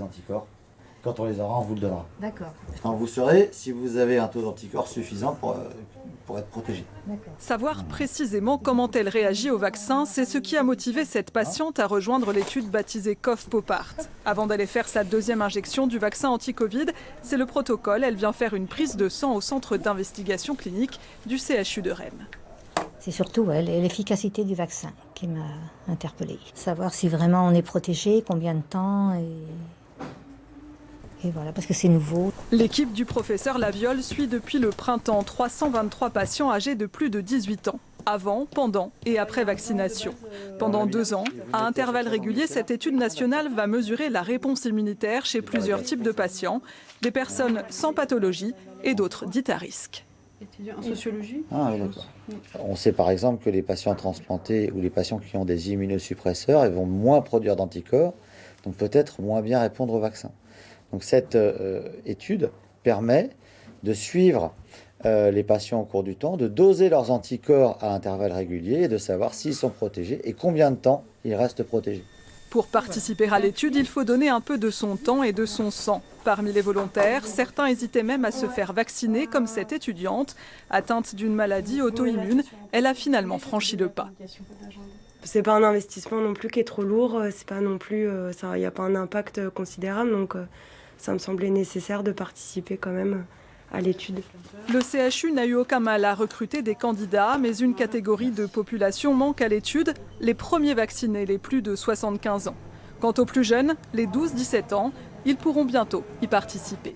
les anticorps. Quand on les aura, on vous le donnera. D'accord. Quand vous saurez si vous avez un taux d'anticorps suffisant pour être protégé. Savoir précisément comment elle réagit au vaccin, c'est ce qui a motivé cette patiente à rejoindre l'étude baptisée COV-Popart. Avant d'aller faire sa deuxième injection du vaccin anti-Covid, c'est le protocole. Elle vient faire une prise de sang au centre d'investigation clinique du CHU de Rennes. C'est surtout l'efficacité du vaccin qui m'a interpellée. Savoir si vraiment on est protégé, combien de temps et voilà, parce que c'est nouveau. L'équipe du professeur Laviole suit depuis le printemps 323 patients âgés de plus de 18 ans, avant, pendant et après vaccination. Pendant 2 ans, à intervalles réguliers, cette étude nationale va mesurer la réponse immunitaire chez plusieurs types de patients, des personnes sans pathologie et d'autres dites à risque. Étudiant en sociologie. Ah oui, d'accord. On sait par exemple que les patients transplantés ou les patients qui ont des immunosuppresseurs, ils vont moins produire d'anticorps, donc peut-être moins bien répondre au vaccin. Donc cette étude permet de suivre les patients au cours du temps, de doser leurs anticorps à intervalles réguliers et de savoir s'ils sont protégés et combien de temps ils restent protégés. Pour participer à l'étude, il faut donner un peu de son temps et de son sang. Parmi les volontaires, certains hésitaient même à se faire vacciner, comme cette étudiante. Atteinte d'une maladie auto-immune, elle a finalement franchi le pas. C'est pas un investissement non plus qui est trop lourd, c'est pas non plus, il n'y a pas un impact considérable, donc ça me semblait nécessaire de participer quand même à l'étude. Le CHU n'a eu aucun mal à recruter des candidats, mais une catégorie de population manque à l'étude, les premiers vaccinés, les plus de 75 ans. Quant aux plus jeunes, les 12-17 ans, ils pourront bientôt y participer.